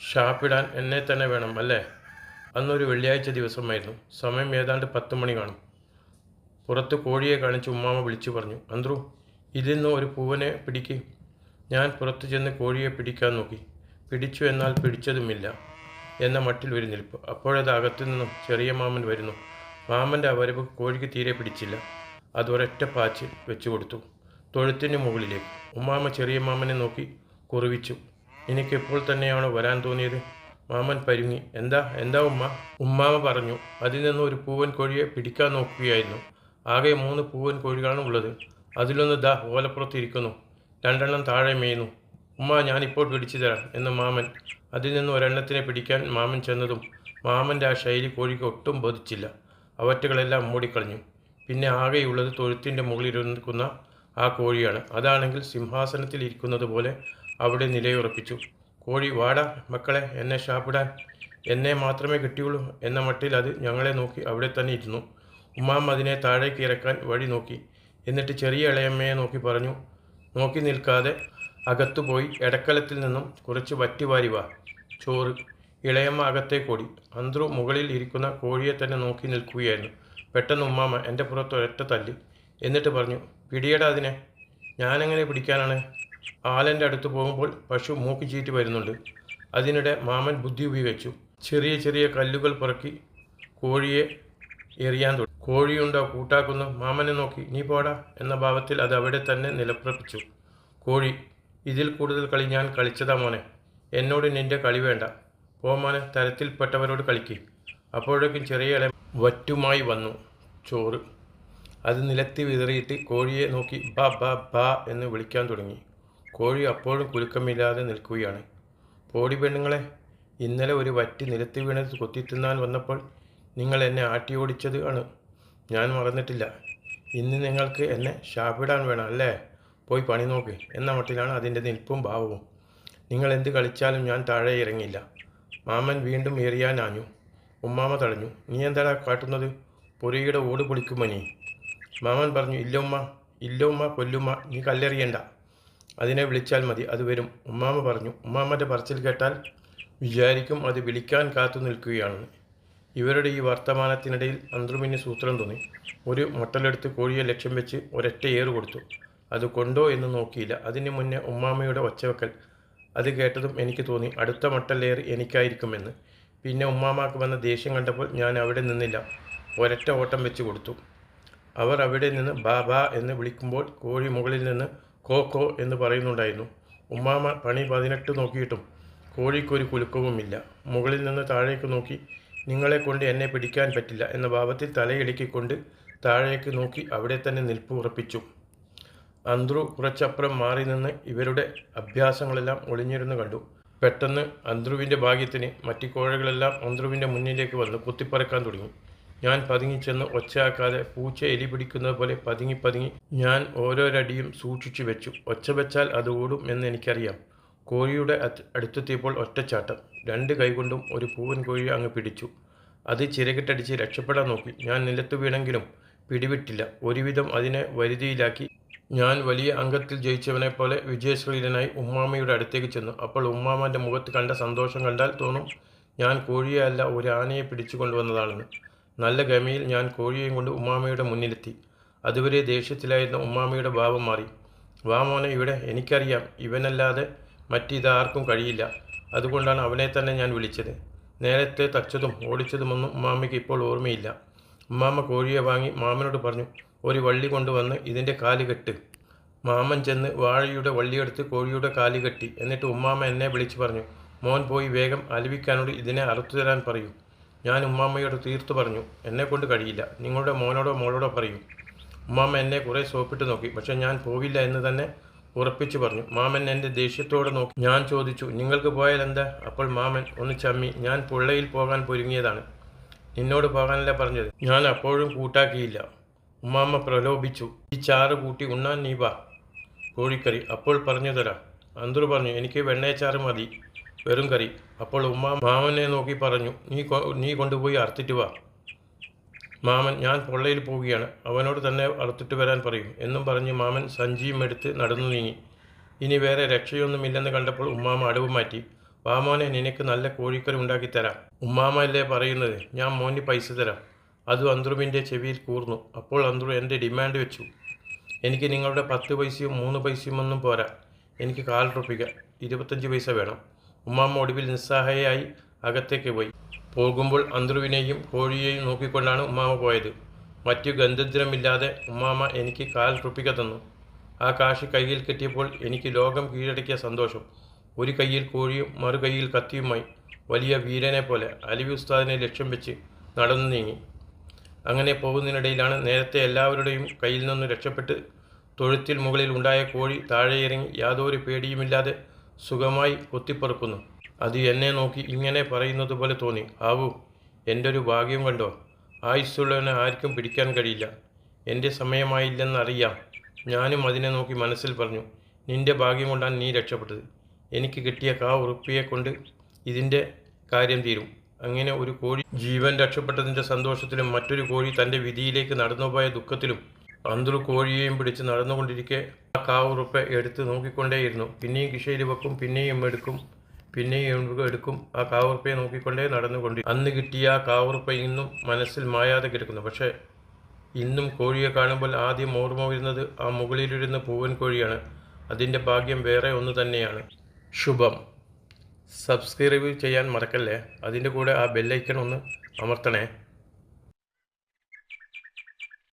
ഷാപ്പിടാൻ എന്നെ തന്നെ വേണം അല്ലേ? അന്നൊരു വെള്ളിയാഴ്ച ദിവസമായിരുന്നു. സമയം ഏതാണ്ട് 10 മണി കാണും. പുറത്ത് കോഴിയെ കാണിച്ച് ഉമ്മാമ വിളിച്ചു പറഞ്ഞു, അന്ത്രു, ഇതിൽ നിന്ന് ഒരു പൂവനെ പിടിക്ക്. ഞാൻ പുറത്തു ചെന്ന് കോഴിയെ പിടിക്കാൻ നോക്കി. പിടിച്ചു എന്നാൽ പിടിച്ചതുമില്ല എന്ന മട്ടിൽ ഒരു നിൽപ്പ്. അപ്പോഴത് അകത്തു നിന്നും ചെറിയ മാമൻ വരുന്നു. മാമൻ്റെ ആ വരവ് കോഴിക്ക് തീരെ പിടിച്ചില്ല. അതൊരൊറ്റ പാച്ച് വെച്ചു കൊടുത്തു തൊഴുത്തിന് മുകളിലേക്ക്. ഉമ്മാമ ചെറിയ മാമനെ നോക്കി കുറിവിച്ചു. എനിക്കെപ്പോൾ തന്നെയാണോ വരാൻ തോന്നിയത്? മാമൻ പരുങ്ങി. എന്താ എന്താ ഉമ്മ? ഉമ്മാമ പറഞ്ഞു, അതിൽ നിന്ന് ഒരു പൂവൻ കോഴിയെ പിടിക്കാൻ നോക്കുകയായിരുന്നു. ആകെ 3 പൂവൻ കോഴികളാണ് ഉള്ളത്. അതിലൊന്ന് ദാ ഓലപ്പുറത്ത് ഇരിക്കുന്നു, 2 താഴെ മേയുന്നു. ഉമ്മ, ഞാനിപ്പോൾ പിടിച്ചു തരാം എന്ന് മാമൻ. അതിൽ നിന്ന് ഒരെണ്ണത്തിനെ പിടിക്കാൻ മാമൻ ചെന്നതും മാമൻ്റെ ആ ശൈലി കോഴിക്ക് ഒട്ടും ബോധിച്ചില്ല. അവറ്റകളെല്ലാം മൂടിക്കളഞ്ഞു. പിന്നെ ആകെയുള്ളത് തൊഴുത്തിൻ്റെ മുകളിലിരിക്കുന്ന ആ കോഴിയാണ്. അതാണെങ്കിൽ സിംഹാസനത്തിൽ ഇരിക്കുന്നത് പോലെ അവിടെ നിലയുറപ്പിച്ചു. കോഴി, വാടാ മക്കളെ, എന്നെ ഷാപ്പിടാൻ. എന്നെ മാത്രമേ കിട്ടിയുള്ളൂ എന്ന മട്ടിൽ അത് ഞങ്ങളെ നോക്കി അവിടെ തന്നെ ഇരുന്നു. ഉമ്മാമ്മ അതിനെ താഴേക്ക് ഇറക്കാൻ വഴി നോക്കി. എന്നിട്ട് ചെറിയ ഇളയമ്മയെ നോക്കി പറഞ്ഞു, നോക്കി നിൽക്കാതെ അകത്തുപോയി എടക്കലത്തിൽ നിന്നും കുറച്ച് വറ്റി വാ, ചോറ്. ഇളയമ്മ അകത്തേക്കോടി. അന്ത്രു മുകളിൽ ഇരിക്കുന്ന കോഴിയെ തന്നെ നോക്കി നിൽക്കുകയായിരുന്നു. പെട്ടെന്ന് ഉമ്മാമ്മ എൻ്റെ പുറത്ത് ഒരൊറ്റ തല്ലി. എന്നിട്ട് പറഞ്ഞു, പിടിയടാ അതിനെ. ഞാനെങ്ങനെ പിടിക്കാനാണ്? ആലൻ്റെ അടുത്ത് പോകുമ്പോൾ പശു മൂക്ക് ചീറ്റി വരുന്നുണ്ട്. അതിനിടെ മാമൻ ബുദ്ധി ഉപയോഗിച്ചു. ചെറിയ ചെറിയ കല്ലുകൾ പുറക്കി കോഴിയെ എറിയാൻ തുടങ്ങി. കോഴിയുണ്ടോ കൂട്ടാക്കുന്നു. മാമനെ നോക്കി, നീ പോടാ എന്ന ഭാവത്തിൽ അത് അവിടെ തന്നെ നിലപ്പുറപ്പിച്ചു. കോഴി, ഇതിൽ കൂടുതൽ കളി ഞാൻ കളിച്ചതാ മോനെ. എന്നോട് നിന്റെ കളി വേണ്ട. പോ മോനെ, തരത്തിൽപ്പെട്ടവരോട് കളിക്ക്. അപ്പോഴേക്കും ചെറിയ ഇള വറ്റുമായി വന്നു ചോറ്. അത് നിലത്തി വിതറിയിട്ട് കോഴിയെ നോക്കി ബാ ബാ ബാ എന്ന് വിളിക്കാൻ തുടങ്ങി. കോഴി അപ്പോഴും കുലുക്കമില്ലാതെ നിൽക്കുകയാണ്. പോടി പെണ്ണുങ്ങളെ, ഇന്നലെ ഒരു വറ്റി നിലത്തി വീണത് കൊത്തിത്തിന്നാൻ വന്നപ്പോൾ നിങ്ങൾ എന്നെ ആട്ടിയോടിച്ചത് ആണ്. ഞാൻ മറന്നിട്ടില്ല. ഇന്ന് നിങ്ങൾക്ക് എന്നെ ഷാപ്പിടാൻ വേണം അല്ലേ? പോയി പണി നോക്ക് എന്ന മട്ടിലാണ് അതിൻ്റെ നിൽപ്പും ഭാവവും. നിങ്ങൾ എന്ത് കളിച്ചാലും ഞാൻ താഴെ ഇറങ്ങില്ല. മാമൻ വീണ്ടും എറിയാനാഞ്ഞു. ഉമ്മാമ തടഞ്ഞു. നീ എന്താടാ കാട്ടുന്നത്? പൊരിയുടെ ഓട് പൊളിക്കുമോ നീ? മാമൻ പറഞ്ഞു, ഇല്ല ഉമ്മ, കൊല്ലുമ്മ, നീ കല്ലെറിയണ്ട. അതിനെ വിളിച്ചാൽ മതി, അത് വരും. ഉമ്മാമ പറഞ്ഞു. ഉമ്മാമ്മൻ്റെ പറച്ചിൽ കേട്ടാൽ വിചാരിക്കും അത് വിളിക്കാൻ കാത്തു നിൽക്കുകയാണെന്ന്. ഇവരുടെ ഈ വർത്തമാനത്തിനിടയിൽ അന്ത്രുമിന് സൂത്രം തോന്നി. ഒരു മുട്ടലെടുത്ത് കോഴിയെ ലക്ഷ്യം വെച്ച് ഒരൊറ്റ ഏറ് കൊടുത്തു. അത് കൊണ്ടോ എന്ന് നോക്കിയില്ല. അതിന് മുന്നേ ഉമ്മാമയുടെ ഒച്ചവെക്കൽ. അത് കേട്ടതും എനിക്ക് തോന്നി അടുത്ത മുട്ടലേറ് എനിക്കായിരിക്കുമെന്ന്. പിന്നെ ഉമ്മാമാക്ക് വന്ന ദേഷ്യം കണ്ടപ്പോൾ ഞാൻ അവിടെ നിന്നില്ല, ഒരൊറ്റ ഓട്ടം വെച്ച് കൊടുത്തു. അവർ അവിടെ നിന്ന് ബാ ബാ എന്ന് വിളിക്കുമ്പോൾ കോഴി മുകളിൽ നിന്ന് കോ കോ എന്ന് പറയുന്നുണ്ടായിരുന്നു. ഉമ്മാമ പണി 18 നോക്കിയിട്ടും കോഴിക്കൊരു കുലുക്കവുമില്ല. മുകളിൽ നിന്ന് താഴേക്ക് നോക്കി, നിങ്ങളെ കൊണ്ട് എന്നെ പിടിക്കാൻ പറ്റില്ല എന്ന ഭാവത്തിൽ തലയിടുക്കിക്കൊണ്ട് താഴേക്ക് നോക്കി അവിടെ തന്നെ നിൽപ്പ് ഉറപ്പിച്ചു. അന്ത്രു കുറച്ചപ്പുറം മാറി നിന്ന് ഇവരുടെ അഭ്യാസങ്ങളെല്ലാം ഒളിഞ്ഞിരുന്ന് കണ്ടു. പെട്ടെന്ന് അന്ത്രുവിൻ്റെ ഭാഗ്യത്തിന് മറ്റു കോഴകളെല്ലാം അന്ത്രുവിൻ്റെ മുന്നിലേക്ക് വന്ന് കുത്തിപ്പറക്കാൻ തുടങ്ങി. ഞാൻ പതുങ്ങിച്ചെന്ന് ഒച്ചയാക്കാതെ പൂച്ച എലി പിടിക്കുന്നത് പോലെ പതുങ്ങി ഞാൻ ഓരോരടിയും സൂക്ഷിച്ചു വെച്ചു. ഒച്ച വെച്ചാൽ അത് ഓടും എന്ന് എനിക്കറിയാം. കോഴിയുടെ അടുത്തെത്തിയപ്പോൾ ഒറ്റച്ചാട്ടം. 2 കൈകൊണ്ടും ഒരു പൂവൻ കോഴിയെ അങ്ങ് പിടിച്ചു. അത് ചിറകിട്ടടിച്ച് രക്ഷപ്പെടാൻ നോക്കി. ഞാൻ നിലത്ത് വീണെങ്കിലും പിടിവിട്ടില്ല. ഒരുവിധം അതിനെ വരുതിയിലാക്കി. ഞാൻ വലിയ അംഗത്തിൽ ജയിച്ചവനെ പോലെ വിജയശ്രീലനായി ഉമ്മാമയുടെ അടുത്തേക്ക് ചെന്നു. അപ്പോൾ ഉമ്മാമൻ്റെ മുഖത്ത് കണ്ട സന്തോഷം കണ്ടാൽ തോന്നും ഞാൻ കോഴിയെ അല്ല, ഒരു ആനയെ പിടിച്ചു കൊണ്ടുവന്നതാണെന്ന്. നല്ല ഗമയിൽ ഞാൻ കോഴിയെയും കൊണ്ട് ഉമ്മാമയുടെ മുന്നിലെത്തി. അതുവരെ ദേഷ്യത്തിലായിരുന്ന ഉമ്മാമയുടെ ഭാവം മാറി. വാ മോനെ ഇവിടെ, എനിക്കറിയാം ഇവനല്ലാതെ മറ്റിതാർക്കും കഴിയില്ല. അതുകൊണ്ടാണ് അവനെ തന്നെ ഞാൻ വിളിച്ചത്. നേരത്തെ തച്ചതും ഓടിച്ചതുമൊന്നും ഉമ്മാമയ്ക്ക് ഇപ്പോൾ ഓർമ്മയില്ല. ഉമ്മാമ കോഴിയെ വാങ്ങി മാമനോട് പറഞ്ഞു, ഒരു വള്ളി കൊണ്ടുവന്ന് ഇതിൻ്റെ കാല് കെട്ട്. മാമൻ ചെന്ന് വാഴയുടെ വള്ളിയെടുത്ത് കോഴിയുടെ കാല് കെട്ടി. എന്നിട്ട് ഉമ്മാമ എന്നെ വിളിച്ചു പറഞ്ഞു, മോൻ പോയി വേഗം അലവിക്കാനോട് ഇതിനെ അറുത്തു തരാൻ പറയൂ. ഞാൻ ഉമ്മാമ്മയോട് തീർത്തു പറഞ്ഞു, എന്നെക്കൊണ്ട് കഴിയില്ല, നിങ്ങളുടെ മോനോടോ മോളോടോ പറയൂ. ഉമ്മാമ്മ എന്നെ കുറേ സോപ്പിട്ട് നോക്കി. പക്ഷെ ഞാൻ പോകില്ല എന്ന് തന്നെ ഉറപ്പിച്ചു പറഞ്ഞു. മാമൻ എൻ്റെ ദേഷ്യത്തോടെ നോക്കി. ഞാൻ ചോദിച്ചു, നിങ്ങൾക്ക് പോയാൽ എന്താ? അപ്പോൾ മാമൻ ഒന്ന് ചമ്മി, ഞാൻ പുള്ളയിൽ പോകാൻ പൊരുങ്ങിയതാണ്, നിന്നോട് പോകാനല്ല പറഞ്ഞത്. ഞാൻ അപ്പോഴും കൂട്ടാക്കിയില്ല. ഉമ്മാമ്മ പ്രലോഭിച്ചു, ഈ ചാറ് കൂട്ടി ഉണ്ണാൻ നീ വാ, കോഴിക്കറി അപ്പോൾ പറഞ്ഞു തരാം. അന്തൂർ പറഞ്ഞു, എനിക്ക് വെണ്ണയച്ചാറ് മതി, വെറും കറി. അപ്പോൾ മാമനെ നോക്കി പറഞ്ഞു, നീ കൊണ്ടുപോയി അറുത്തിട്ട് വാ. മാമൻ, ഞാൻ പൊള്ളയിൽ പോവുകയാണ്, അവനോട് തന്നെ അറുത്തിട്ട് വരാൻ പറയും എന്നും പറഞ്ഞ് മാമൻ സഞ്ചിയും എടുത്ത് നടന്നു നീങ്ങി. ഇനി വേറെ രക്ഷയൊന്നുമില്ലെന്ന് കണ്ടപ്പോൾ ഉമ്മാമ അടവ് മാറ്റി. വാമോനെ, നിനക്ക് നല്ല കോഴിക്കറി ഉണ്ടാക്കിത്തരാം. ഉമ്മാമ അല്ലേ പറയുന്നത്, ഞാൻ മോന് പൈസ തരാം. അത് അന്ത്രുവിൻ്റെ ചെവിയിൽ കൂർന്നു. അപ്പോൾ അന്ത്രു എൻ്റെ ഡിമാൻഡ് വെച്ചു. എനിക്ക് നിങ്ങളുടെ 10 പൈസയും 3 പൈസയും ഒന്നും പോരാ. എനിക്ക് 4 റുപ്പിക 25 പൈസ വേണം. ഉമ്മാമ ഒടുവിൽ നിസ്സഹായയായി അകത്തേക്ക് പോയി. പോകുമ്പോൾ അന്ത്രുവിനെയും കോഴിയെയും നോക്കിക്കൊണ്ടാണ് ഉമ്മാമ പോയത്. മറ്റു ഗത്യന്തരമില്ലാതെ ഉമ്മാമ എനിക്ക് 4 റുപ്പിക തന്നു. ആ കാശ് കയ്യിൽ കിട്ടിയപ്പോൾ എനിക്ക് ലോകം കീഴടക്കിയ സന്തോഷം. ഒരു കയ്യിൽ കോഴിയും മറു കയ്യിൽ കത്തിയുമായി വലിയ വീരനെ പോലെ അലവി ഉസ്താദിനെ ലക്ഷ്യം വെച്ച് നടന്നു നീങ്ങി. അങ്ങനെ പോകുന്നതിനിടയിലാണ് നേരത്തെ എല്ലാവരുടെയും കയ്യിൽ നിന്ന് രക്ഷപ്പെട്ട് തൊഴുത്തിൽ മുകളിൽ ഉണ്ടായ കോഴി താഴെയിറങ്ങി യാതൊരു പേടിയുമില്ലാതെ സുഖമായി കൊത്തിപ്പറുക്കുന്നു. അത് എന്നെ നോക്കി ഇങ്ങനെ പറയുന്നത് പോലെ തോന്നി. ആവൂ, എൻ്റെ ഒരു ഭാഗ്യം കണ്ടോ, ആയുസ്സുള്ളവനെ ആർക്കും പിടിക്കാൻ കഴിയില്ല. എൻ്റെ സമയമായില്ലെന്നറിയാം. ഞാനും അതിനെ നോക്കി മനസ്സിൽ പറഞ്ഞു, നിന്റെ ഭാഗ്യം കൊണ്ടാണ് നീ രക്ഷപ്പെട്ടത്. എനിക്ക് കിട്ടിയ ഉറുപ്പിയെ കൊണ്ട് ഇതിൻ്റെ കാര്യം തീരും. അങ്ങനെ ഒരു കോഴി ജീവൻ രക്ഷപ്പെട്ടതിൻ്റെ സന്തോഷത്തിലും മറ്റൊരു കോഴി തൻ്റെ വിധിയിലേക്ക് നടന്നുപോയ ദുഃഖത്തിലും അന്ത്രു കോഴിയെയും പിടിച്ച് നടന്നുകൊണ്ടിരിക്കെ ആ ഉറുപ്പ എടുത്ത് നോക്കിക്കൊണ്ടേയിരുന്നു. പിന്നെയും കിഷയിൽ വെക്കും, പിന്നെയും എടുക്കും, പിന്നെയും എടുക്കും. ആ ഉറുപ്പയെ നോക്കിക്കൊണ്ടേ നടന്നുകൊണ്ട് അന്ന് കിട്ടിയ ആ ഉറുപ്പ ഇന്നും മനസ്സിൽ മായാതെ കിടക്കുന്നു. പക്ഷേ ഇന്നും കോഴിയെ കാണുമ്പോൾ ആദ്യം ഓർമ്മ വരുന്നത് ആ മുകളിലിരുന്ന പൂവൻ കോഴിയാണ്. അതിൻ്റെ ഭാഗ്യം വേറെ ഒന്ന് തന്നെയാണ്. ശുഭം. സബ്സ്ക്രൈബ് ചെയ്യാൻ മറക്കല്ലേ. അതിൻ്റെ കൂടെ ആ ബെല്ലൈക്കൺ ഒന്ന് അമർത്തണേ.